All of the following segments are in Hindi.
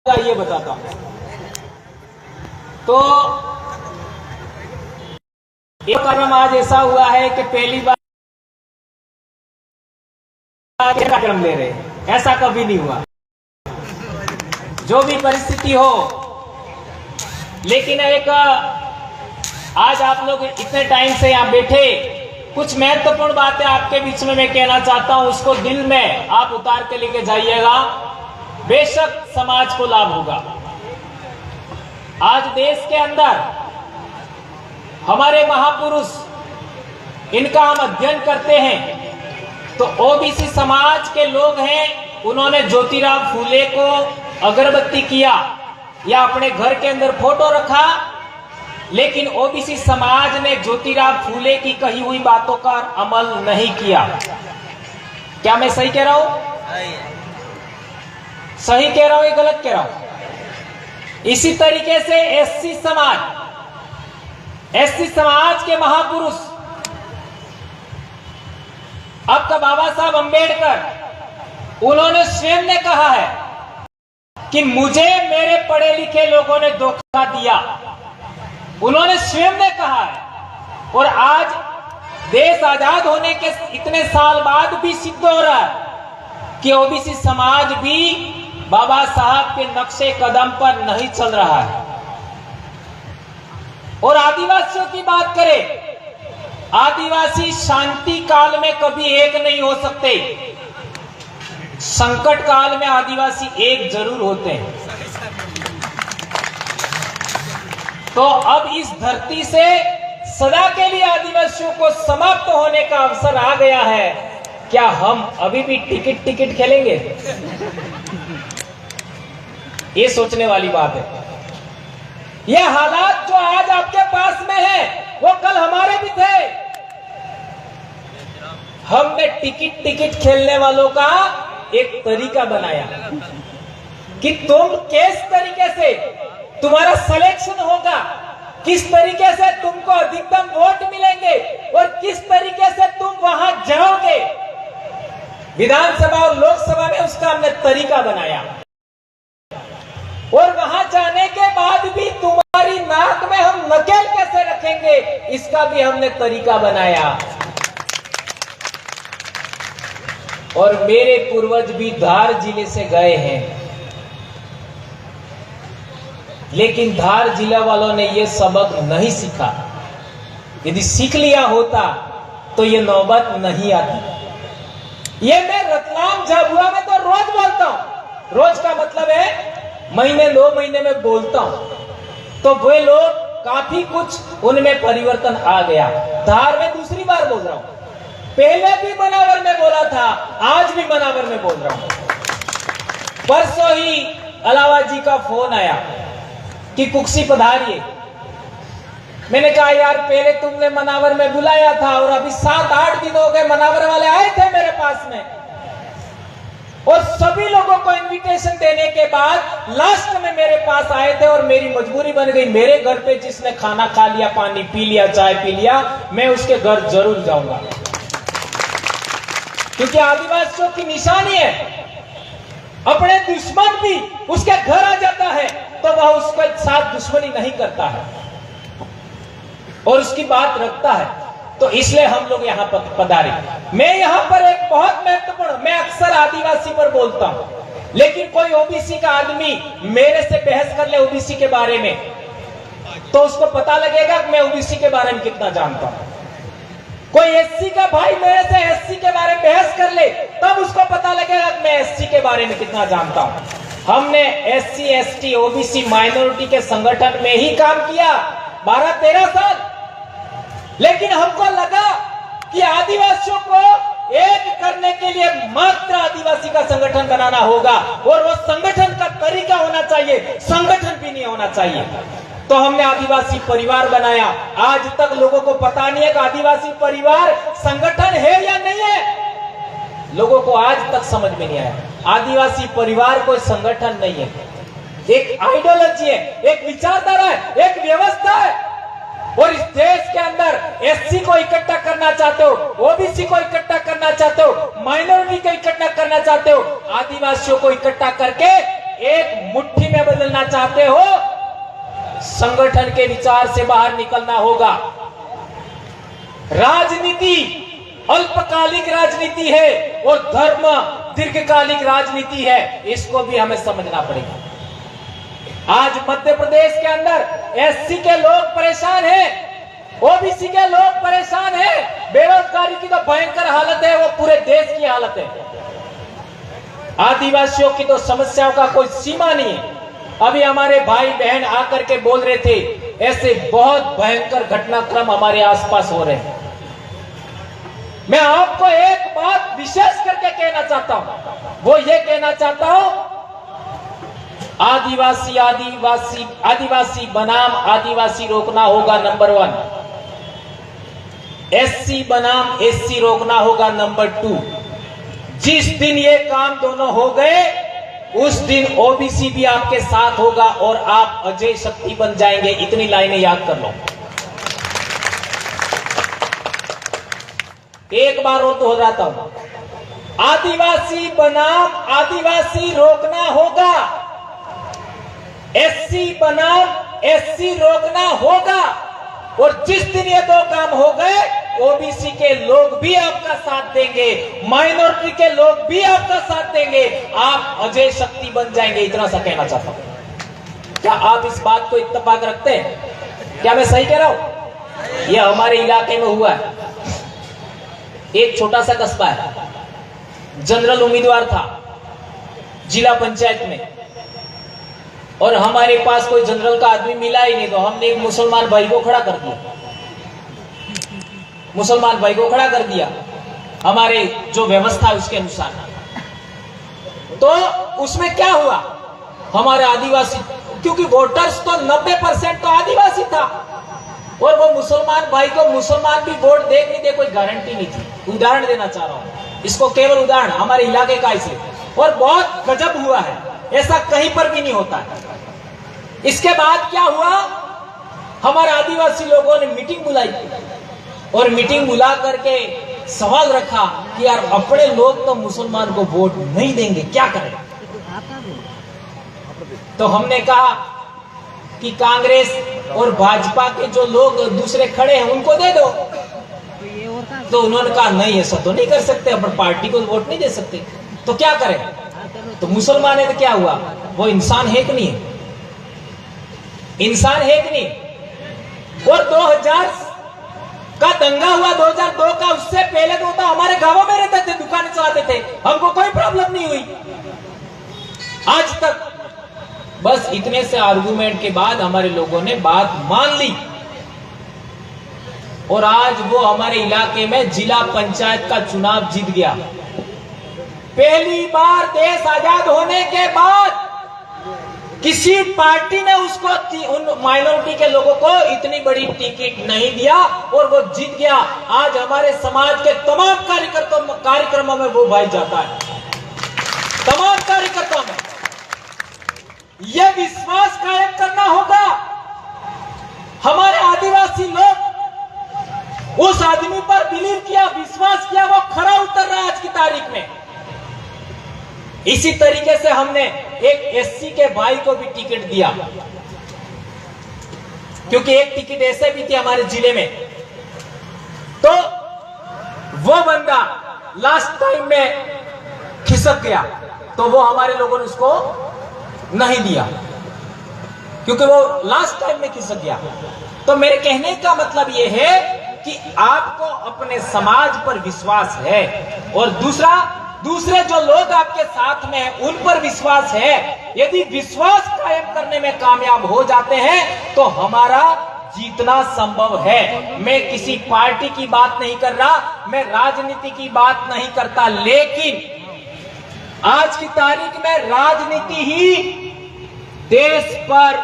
ये बताता हूं। तो एक कार्यक्रम आज ऐसा हुआ है कि पहली बार कार्यक्रम ले रहे हैं, ऐसा कभी नहीं हुआ। जो भी परिस्थिति हो, लेकिन एक आज आप लोग इतने टाइम से यहां बैठे, कुछ महत्वपूर्ण बातें आपके बीच में मैं कहना चाहता हूं, उसको दिल में आप उतार के लेके जाइएगा, बेशक समाज को लाभ होगा। आज देश के अंदर हमारे महापुरुष, इनका हम अध्ययन करते हैं तो ओबीसी समाज के लोग हैं, उन्होंने ज्योतिराव फूले को अगरबत्ती किया या अपने घर के अंदर फोटो रखा, लेकिन ओबीसी समाज ने ज्योतिराव फूले की कही हुई बातों का अमल नहीं किया। क्या मैं सही कह रहा हूं? सही कह रहा हूं या गलत कह रहा हूं? इसी तरीके से एससी समाज के महापुरुष आपका बाबा साहब अंबेडकर, उन्होंने स्वयं ने कहा है कि मुझे मेरे पढ़े लिखे लोगों ने धोखा दिया। उन्होंने स्वयं ने कहा है, और आज देश आजाद होने के इतने साल बाद भी सिद्ध हो रहा है कि ओबीसी समाज भी बाबा साहब के नक्शे कदम पर नहीं चल रहा है। और आदिवासियों की बात करें, आदिवासी शांति काल में कभी एक नहीं हो सकते, संकट काल में आदिवासी एक जरूर होते हैं। तो अब इस धरती से सदा के लिए आदिवासियों को समाप्त होने का अवसर आ गया है। क्या हम अभी भी टिकट खेलेंगे? ये सोचने वाली बात है। ये हालात जो आज आपके पास में है, वो कल हमारे भी थे। हमने टिकट खेलने वालों का एक तरीका बनाया कि तुम किस तरीके से तुम्हारा सिलेक्शन होगा, किस तरीके से तुमको अधिकतम वोट मिलेंगे और किस तरीके से तुम वहां जाओगे विधानसभा और लोकसभा में, उसका हमने तरीका बनाया। और वहां जाने के बाद भी तुम्हारी नाक में हम नकेल कैसे रखेंगे, इसका भी हमने तरीका बनाया। और मेरे पूर्वज भी धार जिले से गए हैं, लेकिन धार जिला वालों ने यह सबक नहीं सीखा। यदि सीख लिया होता तो ये नौबत नहीं आती। ये मैं रतलाम झाबुआ में तो रोज बोलता हूं, रोज का मतलब है महीने 2 महीने में बोलता हूं, तो वे लोग काफी कुछ उनमें परिवर्तन आ गया। धार में दूसरी बार बोल रहा हूं, पहले भी मनावर में बोला था, आज भी मनावर में बोल रहा हूं। परसों ही अलावा जी का फोन आया कि कुक्सी पधारिए। मैंने कहा यार, पहले तुमने मनावर में बुलाया था और अभी 7-8 दिन हो गए, मनावर वाले आए थे मेरे पास में, और सभी लोगों को इनविटेशन देने के बाद लास्ट में मेरे पास आए थे, और मेरी मजबूरी बन गई। मेरे घर पे जिसने खाना खा लिया, पानी पी लिया, चाय पी लिया, मैं उसके घर जरूर जाऊंगा, क्योंकि आदिवासियों की निशानी है। अपने दुश्मन भी उसके घर आ जाता है तो वह उसके साथ दुश्मनी नहीं करता है और उसकी बात रखता है। तो इसलिए हम लोग यहाँ पर पधारे। मैं यहाँ पर एक बहुत महत्वपूर्ण, मैं अक्सर आदिवासी पर बोलता हूँ, लेकिन कोई ओबीसी का आदमी मेरे से बहस कर ले ओबीसी के बारे में, तो उसको पता लगेगा कि मैं ओबीसी के बारे में कितना जानता हूँ। कोई एससी का भाई मेरे से एससी के बारे में बहस कर ले, तब उसको पता लगेगा कि मैं एससी के बारे में कितना जानता हूँ। हमने एससी, एसटी, ओबीसी, माइनॉरिटी के संगठन में ही काम किया 12-13 साल, लेकिन हमको लगा कि आदिवासियों को एक करने के लिए मात्र आदिवासी का संगठन बनाना होगा, और वो संगठन का तरीका होना चाहिए, संगठन भी नहीं होना चाहिए। तो हमने आदिवासी परिवार बनाया। आज तक लोगों को पता नहीं है कि आदिवासी परिवार संगठन है या नहीं है। लोगों को आज तक समझ में नहीं आया, आदिवासी परिवार कोई संगठन नहीं है, एक आइडियोलॉजी है, एक विचारधारा है, एक व्यवस्था है। और इस देश के अंदर एससी को इकट्ठा करना चाहते हो, ओबीसी को इकट्ठा करना चाहते हो, माइनॉरिटी को इकट्ठा करना चाहते हो, आदिवासियों को इकट्ठा करके एक मुट्ठी में बदलना चाहते हो, संगठन के विचार से बाहर निकलना होगा। राजनीति अल्पकालिक राजनीति है और धर्म दीर्घकालिक राजनीति है, इसको भी हमें समझना पड़ेगा। आज मध्य प्रदेश के अंदर एससी के लोग परेशान हैं, ओबीसी के लोग परेशान हैं, बेरोजगारी की तो भयंकर हालत है, वो पूरे देश की हालत है। आदिवासियों की तो समस्याओं का कोई सीमा नहीं है। अभी हमारे भाई बहन आकर के बोल रहे थे, ऐसे बहुत भयंकर घटनाक्रम हमारे आसपास हो रहे हैं। मैं आपको एक बात विशेष करके कहना चाहता हूं, वो ये कहना चाहता हूं, आदिवासी आदिवासी आदिवासी बनाम आदिवासी रोकना होगा नंबर 1, एससी बनाम एससी रोकना होगा नंबर 2। जिस दिन ये काम दोनों हो गए, उस दिन ओबीसी भी आपके साथ होगा और आप अजय शक्ति बन जाएंगे। इतनी लाइनें याद कर लो। एक बार और दोहराता हूं, आदिवासी बनाम आदिवासी रोकना होगा, एससी बनाम एससी रोकना होगा। और जिस दिन ये दो काम हो गए, ओबीसी के लोग भी आपका साथ देंगे, माइनॉरिटी के लोग भी आपका साथ देंगे, आप अजय शक्ति बन जाएंगे। इतना सा कहना चाहता हूं। क्या आप इस बात को इत्तेफाक रखते हैं? क्या मैं सही कह रहा हूं? यह हमारे इलाके में हुआ है। एक छोटा सा कस्बा है, जनरल उम्मीदवार था जिला पंचायत में, और हमारे पास कोई जनरल का आदमी मिला ही नहीं, तो हमने एक मुसलमान भाई को खड़ा कर दिया। मुसलमान भाई को खड़ा कर दिया हमारे जो व्यवस्था है उसके अनुसार। तो उसमें क्या हुआ, हमारे आदिवासी, क्योंकि वोटर्स तो 90% तो आदिवासी था, और वो मुसलमान भाई को मुसलमान भी वोट दे नहीं दे कोई गारंटी नहीं थी। उदाहरण देना चाह रहा हूं, इसको केवल उदाहरण हमारे इलाके का इसे, और बहुत गजब हुआ है, ऐसा कहीं पर भी नहीं होता है। इसके बाद क्या हुआ, हमारे आदिवासी लोगों ने मीटिंग बुलाई, और मीटिंग बुला करके सवाल रखा कि यार अपने लोग तो मुसलमान को वोट नहीं देंगे, क्या करें। तो हमने कहा कि कांग्रेस और भाजपा के जो लोग दूसरे खड़े हैं उनको दे दो। तो उन्होंने कहा नहीं, ऐसा तो नहीं कर सकते, अपन पार्टी को वोट नहीं दे सकते, तो क्या करें। तो मुसलमान है तो क्या हुआ, वो इंसान है कि नहीं, इंसान है कि नहीं। और 2000 का दंगा हुआ, 2002 का, उससे पहले तो हमारे गांवों में रहते थे, दुकानें चलाते थे, हमको कोई प्रॉब्लम नहीं हुई आज तक। बस इतने से आर्गुमेंट के बाद हमारे लोगों ने बात मान ली, और आज वो हमारे इलाके में जिला पंचायत का चुनाव जीत गया। पहली बार देश आजाद होने के बाद किसी पार्टी ने उसको, उन माइनॉरिटी के लोगों को इतनी बड़ी टिकट नहीं दिया, और वो जीत गया। आज हमारे समाज के तमाम कार्यक्रमों में वो भाई जाता है, तमाम कार्यकर्ताओं में। यह विश्वास कायम करना होगा। हमारे आदिवासी लोग उस आदमी पर बिलीव किया, विश्वास किया, वो खरा उतर रहा है आज की तारीख में। इसी तरीके से हमने एक एससी के भाई को भी टिकट दिया, क्योंकि एक टिकट ऐसे भी थी हमारे जिले में। तो वो बंदा लास्ट टाइम में खिसक गया, तो वो हमारे लोगों ने उसको नहीं दिया, क्योंकि वो लास्ट टाइम में खिसक गया। तो मेरे कहने का मतलब ये है कि आपको अपने समाज पर विश्वास है, और दूसरे जो लोग आपके साथ में हैं उन पर विश्वास है। यदि विश्वास कायम करने में कामयाब हो जाते हैं तो हमारा जीतना संभव है। मैं किसी पार्टी की बात नहीं कर रहा, मैं राजनीति की बात नहीं करता, लेकिन आज की तारीख में राजनीति ही देश पर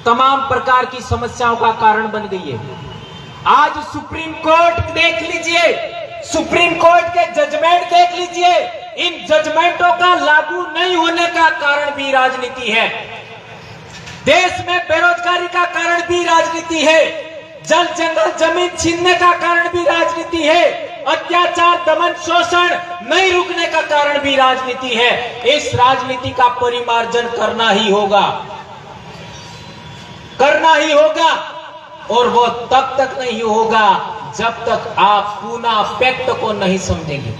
तमाम प्रकार की समस्याओं का कारण बन गई है। आज सुप्रीम कोर्ट देख लीजिए, सुप्रीम कोर्ट के जजमेंट देख लीजिए, इन जजमेंटों का लागू नहीं होने का कारण भी राजनीति है। देश में बेरोजगारी का कारण भी राजनीति है, जल जंगल जमीन छीनने का कारण भी राजनीति है, अत्याचार, दमन, शोषण नहीं रुकने का कारण भी राजनीति है। इस राजनीति का परिमार्जन करना ही होगा, करना ही होगा। और वो तब तक नहीं होगा जब तक आप पूना पैक्ट को नहीं समझेंगे,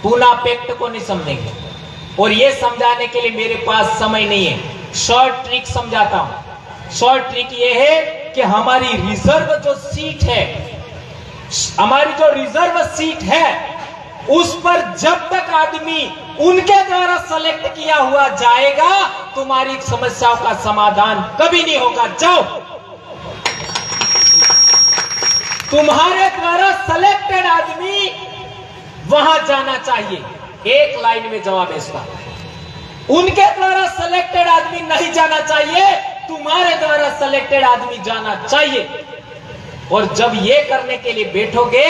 पूना पैक्ट को नहीं समझेंगे। और ये समझाने के लिए मेरे पास समय नहीं है, शॉर्ट ट्रिक समझाता हूं। शॉर्ट ट्रिक ये है कि हमारी रिजर्व जो सीट है, हमारी जो रिजर्व सीट है, उस पर जब तक आदमी उनके द्वारा सेलेक्ट किया हुआ जाएगा, तुम्हारी समस्याओं का समाधान कभी नहीं होगा। जाओ, तुम्हारे द्वारा सेलेक्टेड आदमी वहां जाना चाहिए। एक लाइन में जवाब है इसका, उनके द्वारा सेलेक्टेड आदमी नहीं जाना चाहिए, तुम्हारे द्वारा सेलेक्टेड आदमी जाना चाहिए। और जब ये करने के लिए बैठोगे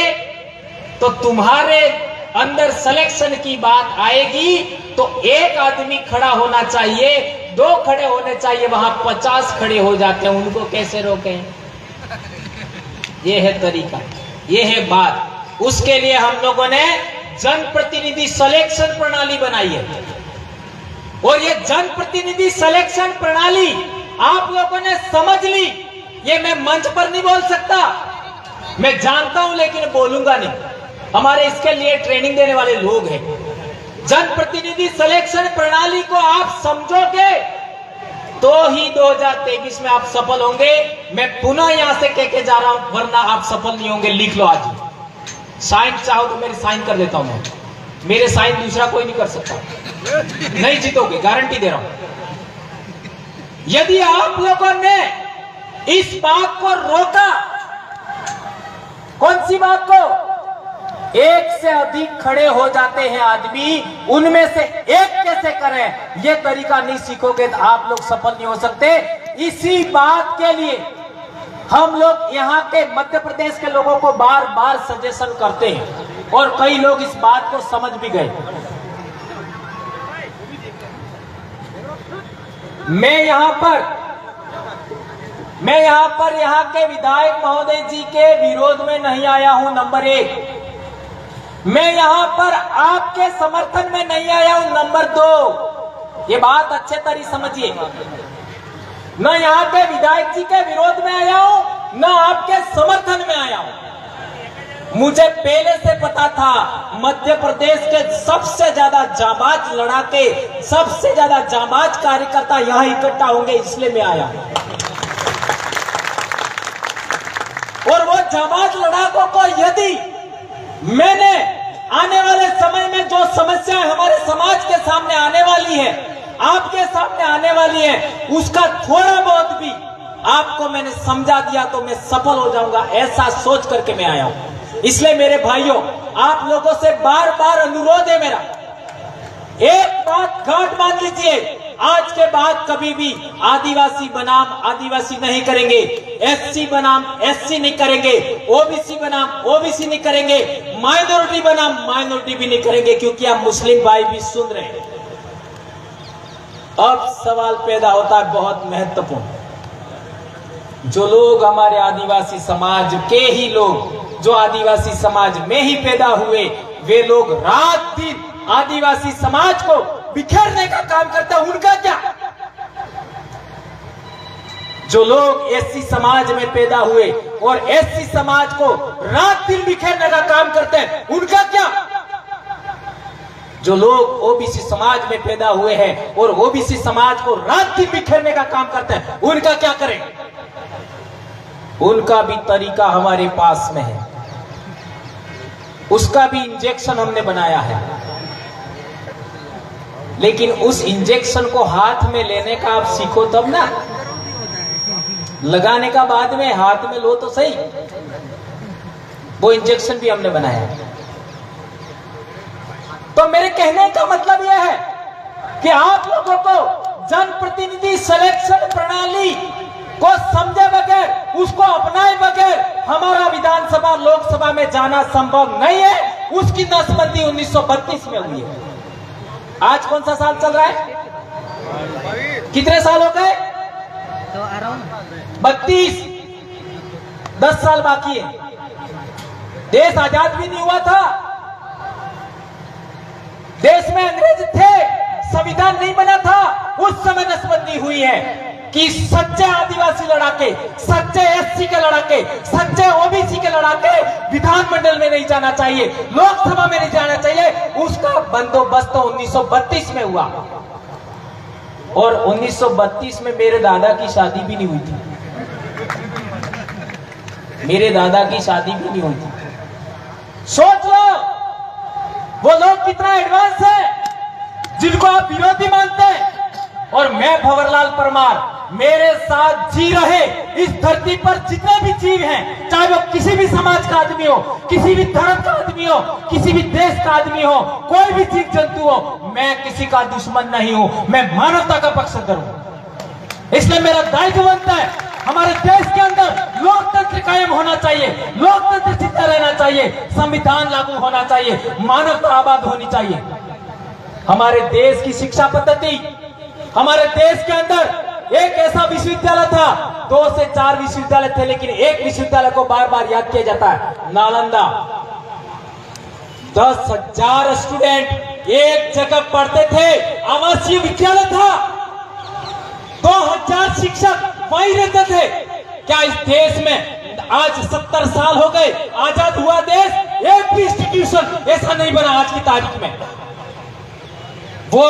तो तुम्हारे अंदर सिलेक्शन की बात आएगी तो एक आदमी खड़ा होना चाहिए, दो खड़े होने चाहिए, वहां 50 खड़े हो जाते हैं, उनको कैसे रोकें? ये है तरीका, ये है बात। उसके लिए हम लोगों ने जनप्रतिनिधि सिलेक्शन प्रणाली बनाई है। और ये जनप्रतिनिधि सिलेक्शन प्रणाली आप लोगों ने समझ ली। ये मैं मंच पर नहीं बोल सकता, मैं जानता हूं लेकिन बोलूंगा नहीं। हमारे इसके लिए ट्रेनिंग देने वाले लोग हैं। जनप्रतिनिधि सिलेक्शन प्रणाली को आप समझोगे तो ही 2023 में आप सफल होंगे। मैं पुनः यहां से कह के जा रहा हूं, वरना आप सफल नहीं होंगे। लिख लो आज ही। साइन चाहो तो मेरे साइन कर देता हूं मैं, मेरे साइन दूसरा कोई नहीं कर सकता। नहीं जीतोगे, गारंटी दे रहा हूं। यदि आप लोगों ने इस बात को रोका, कौन सी बात को? एक से अधिक खड़े हो जाते हैं आदमी, उनमें से एक कैसे करें, यह तरीका नहीं सीखोगे तो आप लोग सफल नहीं हो सकते। इसी बात के लिए हम लोग यहाँ के मध्य प्रदेश के लोगों को बार बार सजेशन करते हैं और कई लोग इस बात को समझ भी गए। मैं यहाँ पर यहाँ के विधायक महोदय जी के विरोध में नहीं आया हूं। नंबर 1, मैं यहाँ पर आपके समर्थन में नहीं आया हूं। नंबर 2, ये बात अच्छे तरह समझिए, न यहाँ के विधायक जी के विरोध में आया हूं, न आपके समर्थन में आया हूं। मुझे पहले से पता था मध्य प्रदेश के सबसे ज्यादा जाबाज लड़ाके, सबसे ज्यादा जाबाज कार्यकर्ता यहां इकट्ठा होंगे, इसलिए मैं आया। और वो जाबाज लड़ाकों को यदि मैंने आने वाले समय में जो समस्याएं हमारे समाज के सामने आने वाली है, आपके सामने आने वाली है, उसका थोड़ा बहुत भी आपको मैंने समझा दिया तो मैं सफल हो जाऊंगा, ऐसा सोच करके मैं आया हूं। इसलिए मेरे भाइयों, आप लोगों से बार बार अनुरोध है मेरा, एक बात गांठ बांध लीजिए, आज के बाद कभी भी आदिवासी बनाम आदिवासी नहीं करेंगे, एससी बनाम एससी नहीं करेंगे, ओबीसी बनाम ओबीसी नहीं करेंगे, माइनॉरिटी बनाम माइनॉरिटी भी नहीं करेंगे, क्योंकि आप मुस्लिम भाई भी सुन रहे हैं। अब सवाल पैदा होता है बहुत महत्वपूर्ण, जो लोग हमारे आदिवासी समाज के ही लोग, जो आदिवासी समाज में ही पैदा हुए, वे लोग रात दिन आदिवासी समाज को बिखेरने का काम करते हैं, उनका क्या? जो लोग एससी समाज में पैदा हुए और एससी समाज को रात दिन बिखेरने का काम करते हैं, उनका क्या? जो लोग ओबीसी समाज में पैदा हुए हैं और ओबीसी समाज को रात दिन बिखेरने का काम करते हैं, उनका क्या करें? उनका भी तरीका हमारे पास में है, उसका भी इंजेक्शन हमने बनाया है। लेकिन उस इंजेक्शन को हाथ में लेने का आप सीखो तब ना, लगाने का बाद में हाथ में लो तो सही। वो इंजेक्शन भी हमने बनाया। तो मेरे कहने का मतलब यह है कि आप लोगों को जनप्रतिनिधि सिलेक्शन प्रणाली को समझे बगैर, उसको अपनाए बगैर हमारा विधानसभा लोकसभा में जाना संभव नहीं है। उसकी नसबंदी 1932 में हुई है। आज कौन सा साल चल रहा है? कितने साल हो गए? 32। 10 साल बाकी है। देश आजाद भी नहीं हुआ था, देश में अंग्रेज थे, संविधान नहीं बना था। उस समय नसबंदी हुई है कि सच्चे आदिवासी लड़ाके, सच्चे एससी के लड़ाके, सच्चे ओबीसी के लड़ाके विधानमंडल में नहीं जाना चाहिए, लोकसभा में नहीं जाना चाहिए। उसका बंदोबस्त तो 1932 में हुआ, और 1932 में मेरे दादा की शादी भी नहीं हुई थी। मेरे दादा की शादी भी नहीं हुई थी। सोच लो वो लोग कितना एडवांस है जिनको आप विरोधी मानते हैं। और मैं भंवरलाल परमार, मेरे साथ जी रहे इस धरती पर जितने भी जीव हैं, चाहे वो किसी भी समाज का आदमी हो, किसी भी धर्म का आदमी हो, किसी भी देश का आदमी हो, कोई भी जीव जंतु हो, मैं किसी का दुश्मन नहीं हूं, मैं मानवता का पक्षधर हूं। इसलिए मेरा दायित्व बनता है हमारे देश के अंदर लोकतंत्र कायम होना चाहिए, लोकतंत्र जिंदा रहना चाहिए, संविधान लागू होना चाहिए, मानवता आबाद होनी चाहिए। हमारे देश की शिक्षा पद्धति, हमारे देश के अंदर एक ऐसा विश्वविद्यालय था, 2 से 4 विश्वविद्यालय थे, लेकिन एक विश्वविद्यालय को बार बार याद किया जाता है, नालंदा। 10,000 स्टूडेंट एक जगह पढ़ते थे, आवासीय विद्यालय था, 2000 शिक्षक वहीं रहते थे। क्या इस देश में आज 70 साल हो गए, आजाद हुआ देश, एक भी इंस्टीट्यूशन ऐसा नहीं बना आज की तारीख में। वो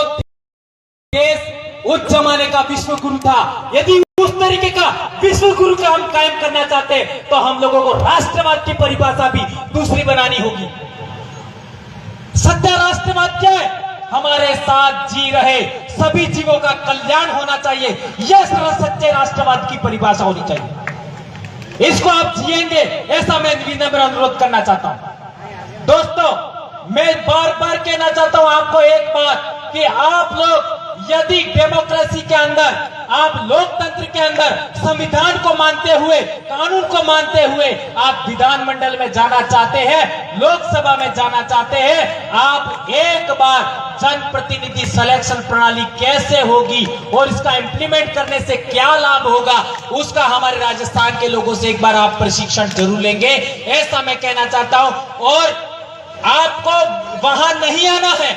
देश उस जमाने का विश्व गुरु था। यदि उस तरीके का विश्व गुरु का हम कायम करना चाहते हैं तो हम लोगों को राष्ट्रवाद की परिभाषा भी दूसरी बनानी होगी। सच्चा राष्ट्रवाद क्या है? हमारे साथ जी रहे सभी जीवों का कल्याण होना चाहिए, यह सच्चे राष्ट्रवाद की परिभाषा होनी चाहिए। इसको आप जिएंगे, ऐसा मैं विनम्र अनुरोध करना चाहता हूं। दोस्तों, मैं बार बार कहना चाहता हूं आपको एक बात, कि आप लोग यदि डेमोक्रेसी के अंदर, आप लोकतंत्र के अंदर संविधान को मानते हुए, कानून को मानते हुए आप विधानमंडल में जाना चाहते हैं, लोकसभा में जाना चाहते हैं, आप एक बार जनप्रतिनिधि सिलेक्शन प्रणाली कैसे होगी और इसका इंप्लीमेंट करने से क्या लाभ होगा, उसका हमारे राजस्थान के लोगों से एक बार आप प्रशिक्षण जरूर लेंगे, ऐसा मैं कहना चाहता हूं। और आपको वहां नहीं आना है,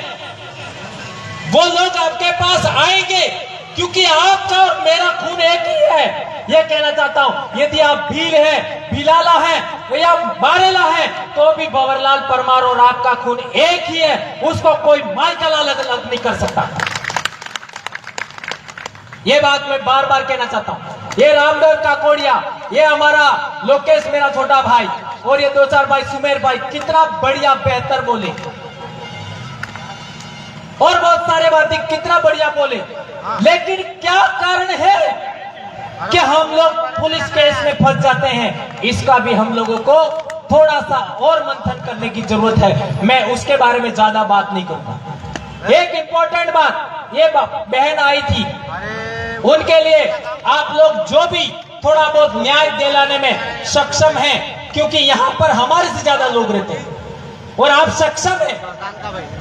वो लोग आपके पास आएंगे, क्योंकि आपका और मेरा खून एक ही है। यह कहना चाहता हूं, यदि आप भील है, भिलाला है या बारेला है, तो भी भंवरलाल परमार और आपका खून एक ही है, उसको कोई मायका अलग अलग नहीं कर सकता। ये बात मैं बार बार कहना चाहता हूं। ये रामदेव काकोड़िया, ये हमारा लोकेश मेरा छोटा भाई, और ये 2-4 भाई, सुमेर भाई, कितना बढ़िया बेहतर बोले, और बहुत सारे बातें कितना बढ़िया बोले, लेकिन क्या कारण है कि हम लोग पुलिस केस में फंस जाते हैं? इसका भी हम लोगों को थोड़ा सा और मंथन करने की जरूरत है। मैं उसके बारे में ज्यादा बात नहीं करूंगा। एक इंपॉर्टेंट बात, ये बहन आई थी, उनके लिए आप लोग जो भी थोड़ा बहुत न्याय दिलाने में सक्षम हैं, क्योंकि यहां पर हमारे से ज्यादा लोग रहते हैं और आप सक्षम हैं,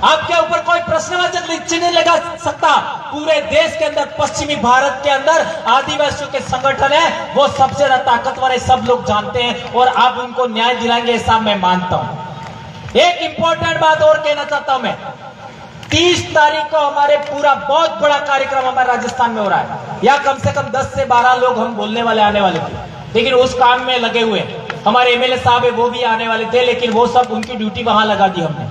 आपके ऊपर कोई प्रश्नवाचक चिन्ह लगा सकता। पूरे देश के अंदर, पश्चिमी भारत के अंदर आदिवासियों के संगठन है, वो सबसे ज्यादा ताकतवर है, सब लोग जानते हैं, और आप उनको न्याय दिलाएंगे ऐसा मैं मानता हूं। एक इंपॉर्टेंट बात और कहना चाहता हूं मैं, 30 तारीख को हमारे पूरा बहुत बड़ा कार्यक्रम हमारे राजस्थान में हो रहा है। या कम से कम 10 से 12 लोग हम बोलने वाले आने वाले थे, लेकिन उस काम में लगे हुए हैं। हमारे एमएलए साहब है, वो भी आने वाले थे, लेकिन वो सब उनकी ड्यूटी वहां लगा दी हमने।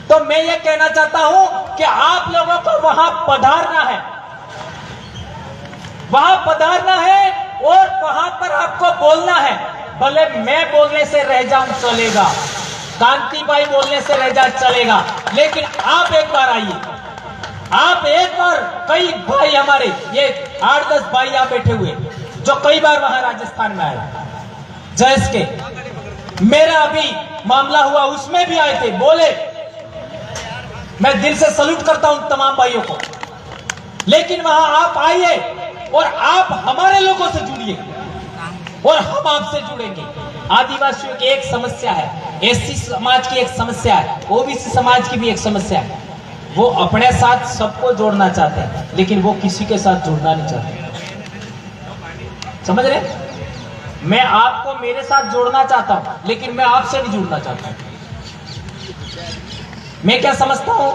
तो मैं ये कहना चाहता हूं कि आप लोगों को वहां पधारना है, वहां पधारना है, और वहां पर आपको बोलना है। भले मैं बोलने से रह जाऊं चलेगा, कांति भाई बोलने से रह जा चलेगा, लेकिन आप एक बार आइए, आप एक बार, कई भाई हमारे ये 8-10 भाई यहां बैठे हुए जो कई बार वहां राजस्थान में आए, जैस के मेरा अभी मामला हुआ उसमें भी आए थे, बोले। मैं दिल से सल्यूट करता हूं तमाम भाइयों को, लेकिन वहां आप आइए और आप हमारे लोगों से जुड़िए और हम आपसे जुड़ेंगे। आदिवासियों की एक समस्या है, एससी समाज की एक समस्या है, ओबीसी समाज की भी एक समस्या है। वो अपने साथ सबको जोड़ना चाहते हैं, लेकिन वो किसी के साथ जुड़ना नहीं चाहते। समझ रहे? मैं आपको मेरे साथ जोड़ना चाहता हूं, लेकिन मैं आपसे नहीं जुड़ना चाहता। मैं क्या समझता हूं,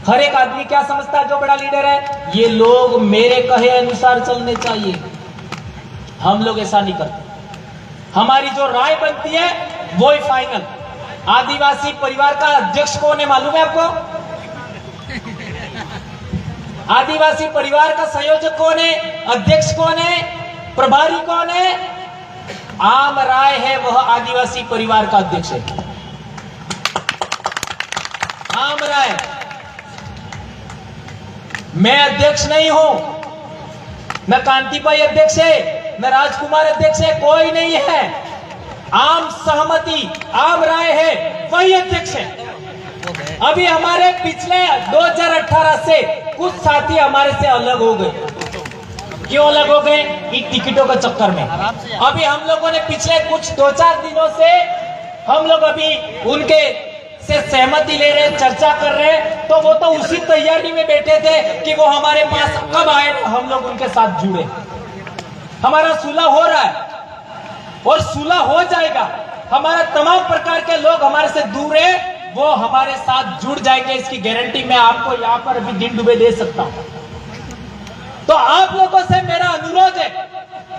हर एक आदमी क्या समझता है जो बड़ा लीडर है, ये लोग मेरे कहे अनुसार चलने चाहिए। हम लोग ऐसा नहीं करते। हमारी जो राय बनती है वो ही फाइनल। आदिवासी परिवार का अध्यक्ष कौन है मालूम है आपको? आदिवासी परिवार का संयोजक कौन है, अध्यक्ष कौन है, प्रभारी कौन है? आम राय है वह आदिवासी परिवार का अध्यक्ष है। आम राय। मैं अध्यक्ष नहीं हूं, न कांतिभाई अध्यक्ष है, न राजकुमार अध्यक्ष है, कोई नहीं है। आम सहमति, आम राय है, वही अध्यक्ष है। अभी हमारे पिछले 2018 से कुछ साथी हमारे से अलग हो गए। क्यों अलग हो गए? इन टिकटों के चक्कर में। अभी हम लोगों ने पिछले कुछ 2-4 दिनों से हम लोग अभी उनके से सहमति ले रहे, चर्चा कर रहे, तो वो तो उसी तैयारी में बैठे थे कि वो हमारे पास कब आए, हम लोग उनके साथ जुड़े। हमारा सुलह हो रहा है और सुलह हो जाएगा। हमारा तमाम प्रकार के लोग हमारे से दूर है, वो हमारे साथ जुड़ जाएंगे, इसकी गारंटी मैं आपको यहां पर अभी दिन डूबे दे सकता हूं। तो आप लोगों से मेरा अनुरोध है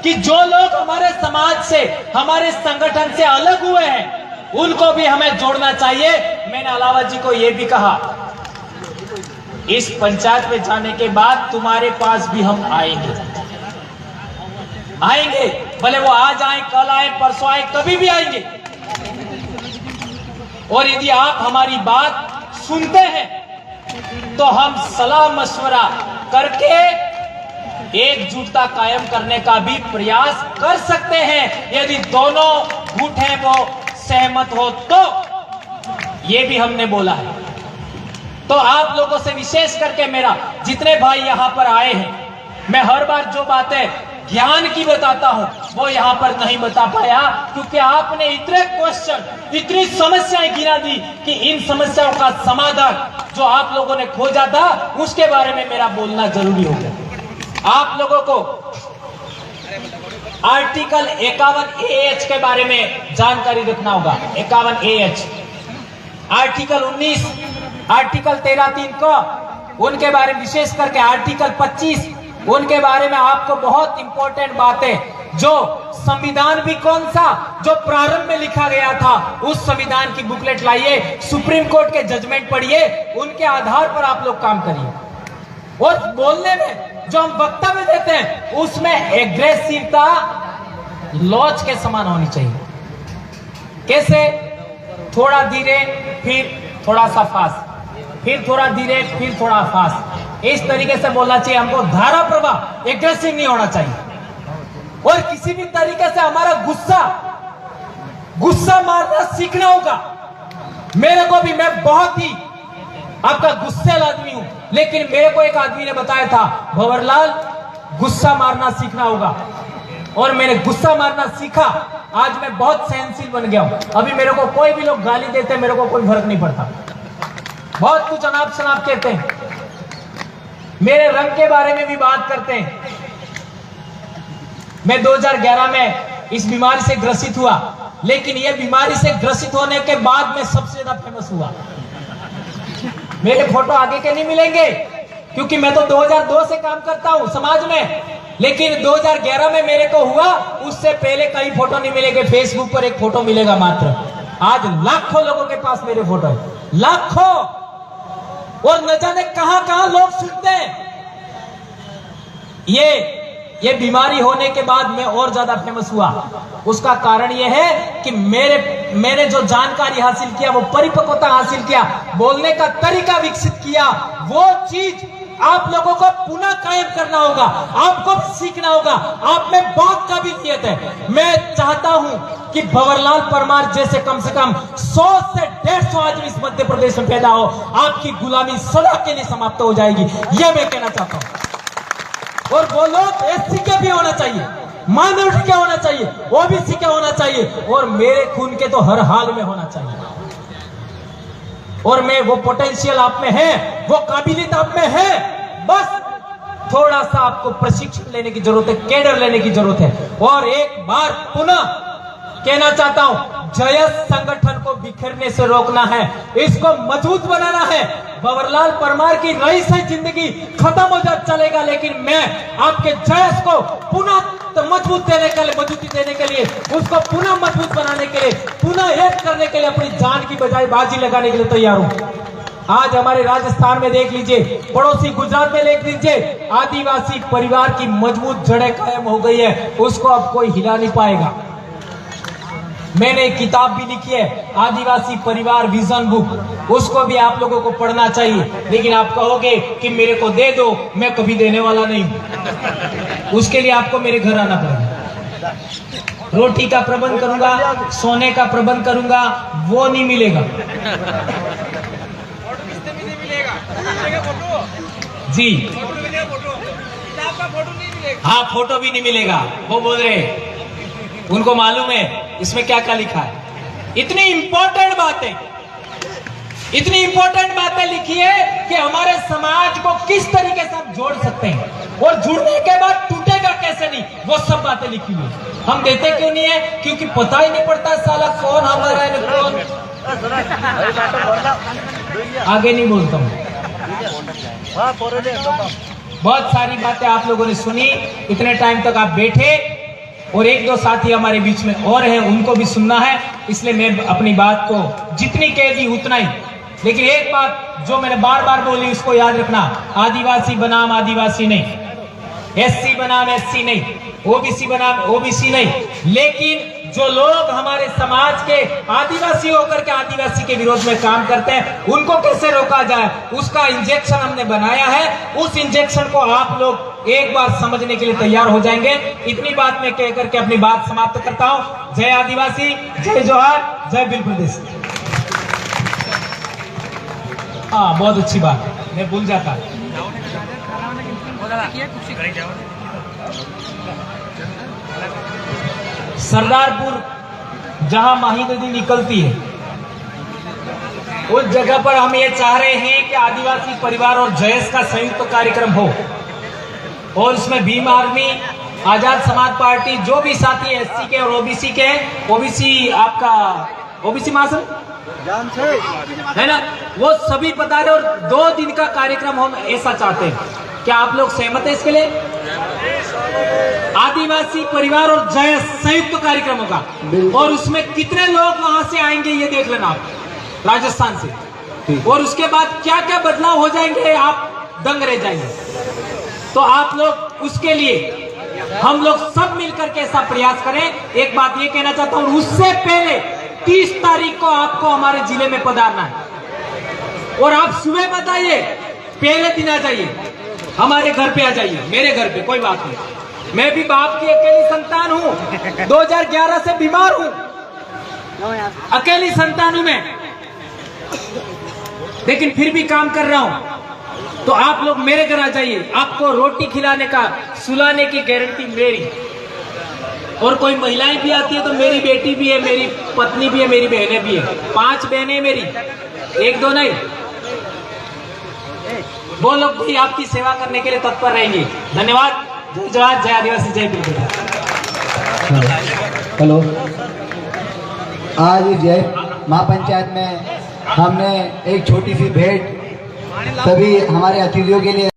कि जो लोग हमारे समाज से, हमारे संगठन से अलग हुए हैं, उनको भी हमें जोड़ना चाहिए। मैंने अलावा जी को यह भी कहा, इस पंचायत में जाने के बाद तुम्हारे पास भी हम आएंगे, भले वो आज आए, कल आए, परसों आए, कभी भी आएंगे। और यदि आप हमारी बात सुनते हैं तो हम सलाह मशवरा करके एकजुटता कायम करने का भी प्रयास कर सकते हैं। यदि दोनों गुट हैं वो सहमत हो तो, ये भी हमने बोला है। तो आप लोगों से विशेष करके मेरा, जितने भाई यहां पर आए हैं, मैं हर बार जो बातें ज्ञान की बताता हूं वो यहां पर नहीं बता पाया, क्योंकि आपने इतने क्वेश्चन, इतनी समस्याएं गिना दी कि इन समस्याओं का समाधान जो आप लोगों ने खोजा था, उसके बारे में मेरा बोलना जरूरी हो गया। आप लोगों को आर्टिकल 51AH के बारे में जानकारी रखना होगा। 51AH, आर्टिकल 19, आर्टिकल 13(3) को, उनके बारे में विशेष करके आर्टिकल 25, उनके बारे में आपको बहुत इंपॉर्टेंट बातें, जो संविधान भी कौन सा, जो प्रारंभ में लिखा गया था, उस संविधान की बुकलेट लाइए, सुप्रीम कोर्ट के जजमेंट पढ़िए, उनके आधार पर आप लोग काम करिए। और बोलने में जो हम वक्तव्य देते हैं उसमें एग्रेसिवता लॉज के समान होनी चाहिए। कैसे? थोड़ा धीरे, फिर थोड़ा सा फास्ट, फिर थोड़ा धीरे, फिर थोड़ा फास्ट, इस तरीके से बोलना चाहिए हमको। धारा प्रवाह, एग्रेसिव नहीं होना चाहिए। और किसी भी तरीके से हमारा गुस्सा मारना सीखना होगा। मेरे को भी, मैं बहुत ही आपका गुस्सेल आदमी हूं, लेकिन मेरे को एक आदमी ने बताया था, भंवरलाल गुस्सा मारना सीखना होगा। और मैंने गुस्सा मारना सीखा, आज मैं बहुत सहनशील बन गया हूं। अभी मेरे को कोई भी लोग गाली देते, मेरे को कोई फर्क नहीं पड़ता। बहुत कुछ अनाप शनाप कहते हैं, मेरे रंग के बारे में भी बात करते हैं। मैं 2011 में इस बीमारी से ग्रसित हुआ, लेकिन यह बीमारी से ग्रसित होने के बाद मैं सबसे ज्यादा फेमस हुआ। मेरे फोटो आगे के नहीं मिलेंगे, क्योंकि मैं तो 2002 से काम करता हूं समाज में, लेकिन 2011 में मेरे को हुआ, उससे पहले कई फोटो नहीं मिलेंगे। फेसबुक पर एक फोटो मिलेगा मात्र। आज लाखों लोगों के पास मेरे फोटो है, लाखों। और न जाने कहां लोग सुनते हैं। ये बीमारी होने के बाद मैं और ज्यादा फेमस हुआ। उसका कारण यह है कि मैंने जो जानकारी हासिल किया, वो परिपक्वता हासिल किया, बोलने का तरीका विकसित किया, वो चीज आप लोगों को पुनः कायम करना होगा, आपको सीखना होगा। आप में बहुत काबिलियत है। मैं चाहता हूं कि भंवरलाल परमार जैसे कम से कम 100 से 150 आदमी इस मध्य प्रदेश में पैदा हो, आपकी गुलामी सदा के लिए समाप्त हो जाएगी, यह मैं कहना चाहता हूं। और वो लोग एससी के भी होना चाहिए, माइनॉरिटी के होना चाहिए, ओबीसी के होना चाहिए, और मेरे खून के तो हर हाल में होना चाहिए। और मैं, वो पोटेंशियल आप में है, वो काबिलियत आप में है, बस थोड़ा सा आपको प्रशिक्षण लेने की जरूरत है, कैडर लेने की जरूरत है। और एक बार पुनः कहना चाहता हूं, जयस संगठन को बिखरने से रोकना है, इसको मजबूत बनाना है। भंवरलाल परमार की रईस है जिंदगी खत्म हो जा चलेगा, लेकिन मैं आपके जयस को पुनः मजबूत देने के लिए, मजबूती देने के लिए, उसको पुनः मजबूत बनाने के लिए, पुनः एक करने के लिए अपनी जान की बजाय बाजी लगाने के लिए तैयार हूं। आज हमारे राजस्थान में देख लीजिए, पड़ोसी गुजरात में देख लीजिए, आदिवासी परिवार की मजबूत जड़ें कायम हो गई है, उसको अब कोई हिला नहीं पाएगा। मैंने एक किताब भी लिखी है, आदिवासी परिवार विजन बुक, उसको भी आप लोगों को पढ़ना चाहिए। लेकिन आप कहोगे कि मेरे को दे दो, मैं कभी देने वाला नहीं हूं। उसके लिए आपको मेरे घर आना पड़ेगा। रोटी का प्रबंध करूंगा, सोने का प्रबंध करूंगा, वो नहीं मिलेगा जी। हाँ, फोटो भी नहीं मिलेगा। वो बोल रहे, उनको मालूम है इसमें क्या क्या लिखा है। इतनी इंपॉर्टेंट बातें, इतनी इंपॉर्टेंट बातें लिखी है कि हमारे समाज को किस तरीके से हम जोड़ सकते हैं, और जुड़ने के बाद टूटेगा कैसे नहीं, वो सब बातें लिखी हुई है। हम देते क्यों नहीं है? क्योंकि पता ही नहीं पड़ता साला कौन हमारा है कौन। आगे नहीं बोलता हूँ। बहुत सारी बातें आप लोगों ने सुनी, इतने टाइम तक आप बैठे, और एक दो साथी हमारे बीच में और हैं, उनको भी सुनना है, इसलिए मैं अपनी बात को जितनी कह दी उतना ही। लेकिन एक बात जो मैंने बार बार बोली, उसको याद रखना, आदिवासी बनाम आदिवासी नहीं, एससी बनाम एससी नहीं, ओबीसी बनाम ओबीसी नहीं। लेकिन जो लोग हमारे समाज के आदिवासी होकर के आदिवासी के विरोध में काम करते हैं, उनको कैसे रोका जाए, उसका इंजेक्शन हमने बनाया है। उस इंजेक्शन को आप लोग एक बार समझने के लिए तैयार हो जाएंगे। इतनी बात मैं कह करके अपनी बात समाप्त करता हूं। जय आदिवासी, जय जोहार, जय बिल प्रदेश। हाँ, बहुत अच्छी बात है, मैं भूल जाता। सरदारपुर जहां माही नदी निकलती है, उस जगह पर हम ये चाह रहे हैं कि आदिवासी परिवार और जयस का संयुक्त कार्यक्रम हो, और इसमें भीम आर्मी, आजाद समाज पार्टी, जो भी साथी एससी के और ओबीसी के, ओबीसी आपका ओबीसी महासंघ है ना, वो सभी पधारे, और 2 दिन का कार्यक्रम हम ऐसा चाहते हैं। क्या आप लोग सहमत है इसके लिए? आदिवासी परिवार और जयस संयुक्त कार्यक्रम होगा, और उसमें कितने लोग वहां से आएंगे ये देख लेना आप, राजस्थान से, और उसके बाद क्या क्या बदलाव हो जाएंगे, आप दंग रह जाएंगे। तो आप लोग उसके लिए हम लोग सब मिलकर के ऐसा प्रयास करें। एक बात ये कहना चाहता हूं, उससे पहले 30 तारीख को आपको हमारे जिले में पधारना है, और आप सुबह बताइए, पहले दिन आ जाइए, हमारे घर पे आ जाइए, मेरे घर पे, कोई बात नहीं। मैं भी बाप की अकेली संतान हूं, 2011 से बीमार हूं, अकेली संतान हूं मैं, लेकिन फिर भी काम कर रहा हूं। तो आप लोग मेरे घर आ जाइए, आपको रोटी खिलाने का, सुलाने की गारंटी मेरी। और कोई महिलाएं भी आती है तो मेरी बेटी भी है, मेरी पत्नी भी है, मेरी बहनें भी है, 5 बहनें मेरी, 1-2 नहीं। वो लोग भी आपकी सेवा करने के लिए तत्पर रहेंगे। धन्यवाद। जय जोहार, जय आदिवासी, जय बिल प्रदेश। हेलो, आज जय महापंचायत में हमने एक छोटी सी भेंट सभी हमारे अतिथियों के लिए